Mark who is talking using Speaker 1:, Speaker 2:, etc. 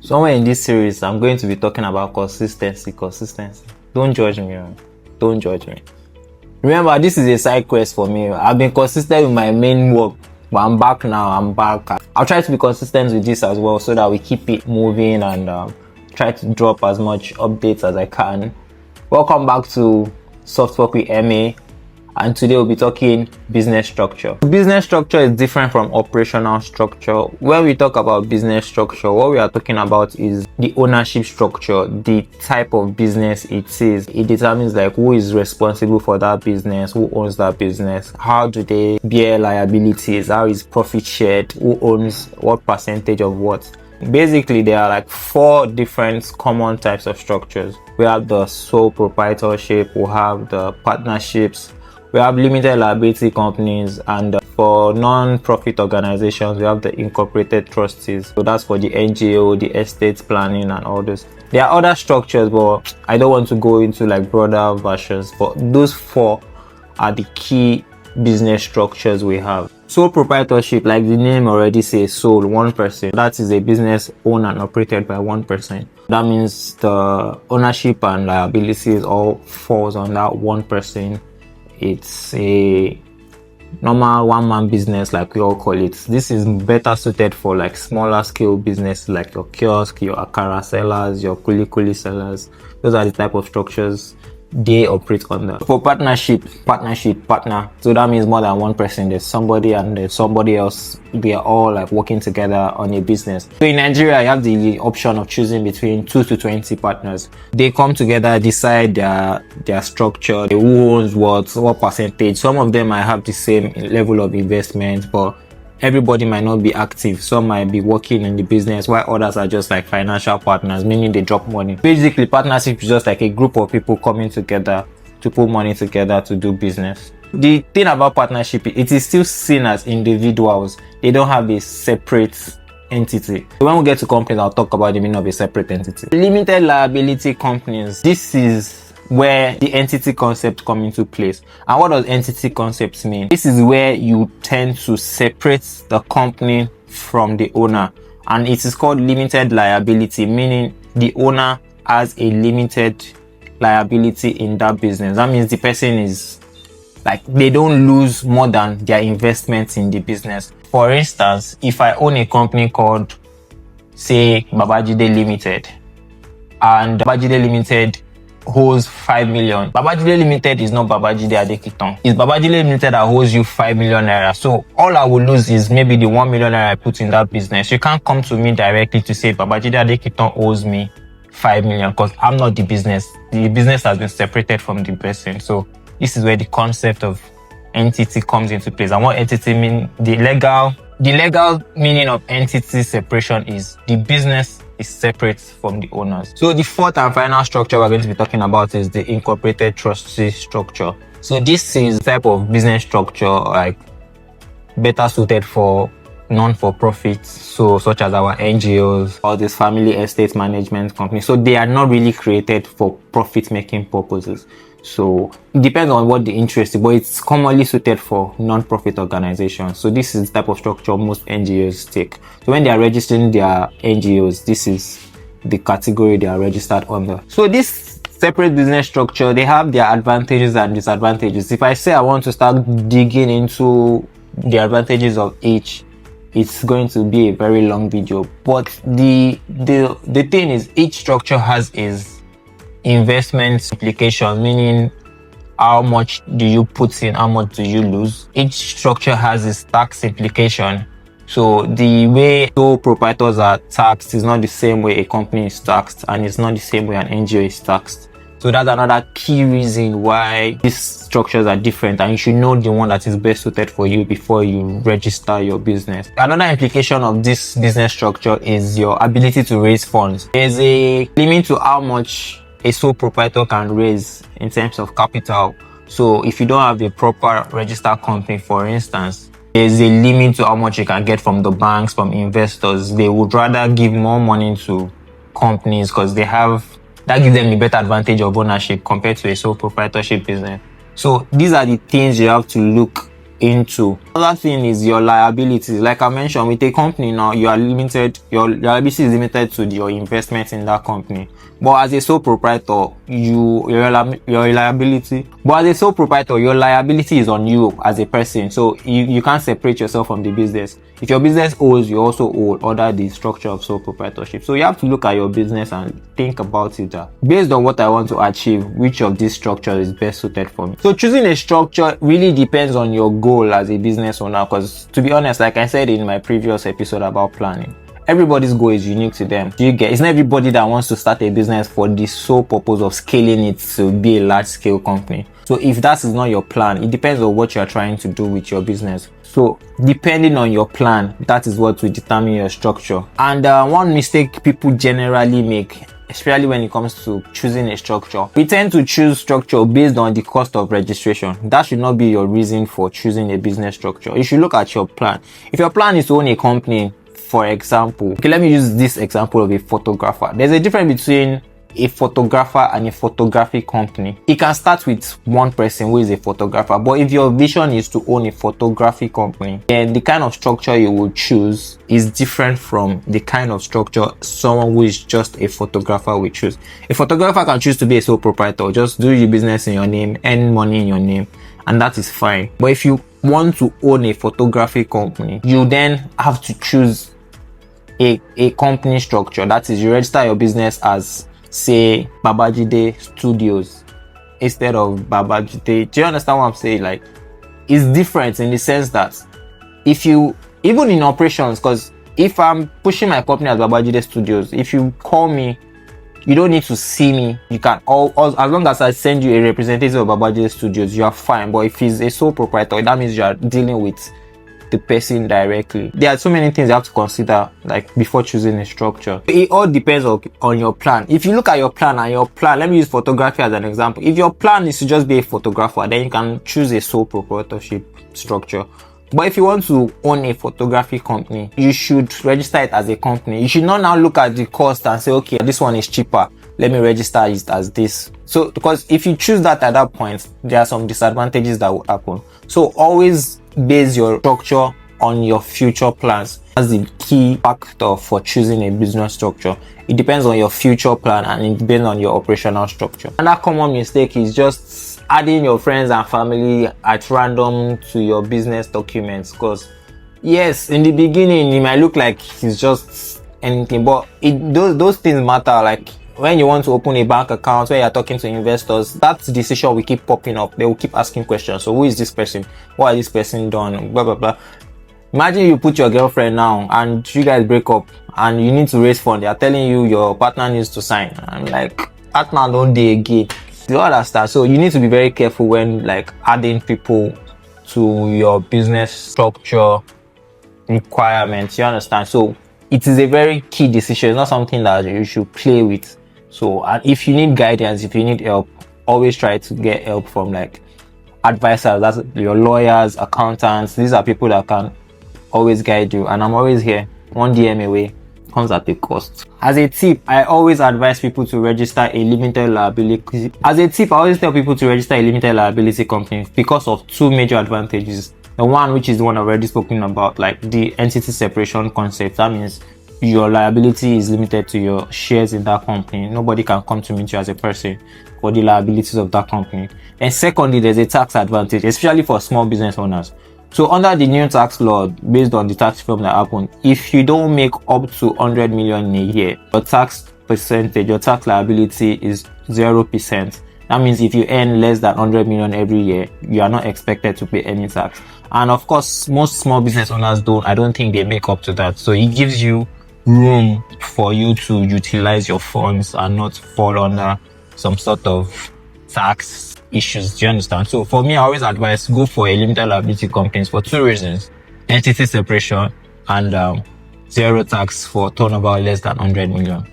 Speaker 1: Somewhere in this series, I'm going to be talking about consistency. Don't judge me. Don't judge me. Remember, this is a side quest for me. I've been consistent with my main work, but I'm back now. I'll try to be consistent with this as well so that we keep it moving and try to drop as much updates as I can. Welcome back to Soft Work with MA. And today we'll be talking business structure. Business structure is different from operational structure. When we talk about business structure, what we are talking about is the ownership structure, the type of business it is. It determines like who is responsible for that business, who owns that business, how do they bear liabilities, how is profit shared, who owns what percentage of what. Basically, there are like 4 different common types of structures. We have the sole proprietorship, we have the partnerships, we have limited liability companies, and for non-profit organizations, we have the incorporated trustees. So that's for the NGO, the estate planning, and all this. There are other structures, but I don't want to go into like broader versions. But those 4 are the key business structures we have. Sole proprietorship, like the name already says, sole, one person. That is a business owned and operated by one person. That means the ownership and liabilities all falls on that one person. It's a normal one-man business, like we all call it. This is better suited for like smaller scale business, like your kiosk, your akara sellers, your kuli sellers. Those are the type of structures they operate under. For partnership, partner. So that means more than one person. There's somebody and there's somebody else. They are all like working together on a business. So in Nigeria, you have the option of choosing between 2 to 20 partners. They come together, decide their structure, who owns what percentage. Some of them might have the same level of investment, but everybody might not be active. Some might be working in the business while others are just like financial partners, meaning they drop money. Basically, partnership is just like a group of people coming together to put money together to do business. The thing about partnership, it is still seen as individuals. They don't have a separate entity. When we get to companies, I'll talk about the meaning of a separate entity. Limited liability companies. This is where the entity concept come into place. And what does entity concepts mean? This is where you tend to separate the company from the owner, and it is called limited liability, meaning the owner has a limited liability in that business. That means the person is like, they don't lose more than their investments in the business. For instance, if I own a company called, say, Babajide Limited, and Babajide Limited holds 5 million. Babajide Limited is not Babajide Adekiton. It's Babajide Limited that holds you 5 million naira. So all I will lose is maybe the 1 million naira I put in that business. You can't come to me directly to say Babajide Adekiton owes me 5 million because I'm not the business. The business has been separated from the person. So this is where the concept of entity comes into place. And what entity mean? The legal meaning of entity separation is the business is separate from the owners. So the 4th and final structure we're going to be talking about is the incorporated trustee structure. So this is the type of business structure like better suited for non-for-profit, so such as our NGOs, all these family estate management companies. So they are not really created for profit-making purposes. So it depends on what the interest is, but it's commonly suited for non-profit organizations. So this is the type of structure most NGOs take. So when they are registering their NGOs, this is the category they are registered under. So this separate business structure, they have their advantages and disadvantages. If I say I want to start digging into the advantages of each, it's going to be a very long video. But the thing is, each structure has its investment implication, meaning how much do you put in, how much do you lose. Each structure has its tax implication. So the way sole proprietors are taxed is not the same way a company is taxed, and it's not the same way an NGO is taxed. So that's another key reason why these structures are different, and you should know the one that is best suited for you before you register your business. Another implication of this business structure is your ability to raise funds. There's a limit to how much a sole proprietor can raise in terms of capital. So if you don't have a proper registered company, for instance, there's a limit to how much you can get from the banks, from investors. They would rather give more money to companies because that gives them the better advantage of ownership compared to a sole proprietorship business. So these are the things you have to look into. Another thing is your liabilities. Like I mentioned, with a company now, you are limited, your liability is limited to your investment in that company. But as a sole proprietor, your liability is on you as a person. So you can't separate yourself from the business. If your business owes, you also owe under the structure of sole proprietorship. So you have to look at your business and think about it based on what I want to achieve, which of these structures is best suited for me. So choosing a structure really depends on your goal as a business owner, because to be honest, like I said in my previous episode about planning, everybody's goal is unique to them. It's not everybody that wants to start a business for the sole purpose of scaling it to be a large scale company. So if that is not your plan, it depends on what you're trying to do with your business. So depending on your plan, that is what will determine your structure. And one mistake people generally make, especially when it comes to choosing a structure, we tend to choose structure based on the cost of registration. That should not be your reason for choosing a business structure. You should look at your plan. If your plan is to own a company, for example, okay, let me use this example of a photographer. There's a difference between a photographer and a photography company. It can start with one person who is a photographer, but if your vision is to own a photography company, then the kind of structure you will choose is different from the kind of structure someone who is just a photographer will choose. A photographer can choose to be a sole proprietor, just do your business in your name, earn money in your name, and that is fine. But if you want to own a photography company, you then have to choose a company structure. That is, you register your business as, say, Babajide Studios instead of Babajide. Do you understand what I'm saying? Like, it's different in the sense that if you, even in operations, because if I'm pushing my company as Babajide Studios, if you call me, you don't need to see me. You can as long as I send you a representative of Babajide Studios, you are fine. But if he's a sole proprietor, that means you are dealing with the person directly. There are so many things you have to consider, like, before choosing a structure. It all depends on your plan. If you look at your plan, let me use photography as an example. If your plan is to just be a photographer, then you can choose a sole proprietorship structure. But if you want to own a photography company, you should register it as a company. You should not now look at the cost and say, okay, this one is cheaper, let me register it as this. So, because if you choose that at that point, there are some disadvantages that will happen. So always base your structure on your future plans. That's the key factor for choosing a business structure. It depends on your future plan and it depends on your operational structure. Another common mistake is just adding your friends and family at random to your business documents. Because yes, in the beginning it might look like it's just anything, but those things matter. Like when you want to open a bank account, when you're talking to investors, that decision will keep popping up. They will keep asking questions. So who is this person? What has this person done? Blah, blah, blah. Imagine you put your girlfriend now and you guys break up and you need to raise funds. They are telling you your partner needs to sign. I'm like, partner don't do again. You understand? So you need to be very careful when like adding people to your business structure requirements. You understand? So it is a very key decision. It's not something that you should play with. So, and if you need guidance, if you need help, always try to get help from like advisors. That's your lawyers, accountants. These are people that can always guide you. And I'm always here. One DM away comes at a cost. As a tip, I always advise people to register a limited liability. As a tip, I always tell people to register a limited liability company because of two major advantages. The one, which is the one I've already spoken about, like the entity separation concept. That means your liability is limited to your shares in that company. Nobody can come to meet you as a person for the liabilities of that company. And secondly, there's a tax advantage, especially for small business owners. So under the new tax law, based on the tax reform that happened, if you don't make up to 100 million in a year, your tax percentage, your tax liability is 0%. That means if you earn less than 100 million every year, you are not expected to pay any tax. And of course, most small business owners I don't think they make up to that. So it gives you room for you to utilize your funds and not fall under some sort of tax issues. Do you understand? So for me, I always advise go for a limited liability companies for two reasons: entity separation and zero tax for turnover less than 100 million.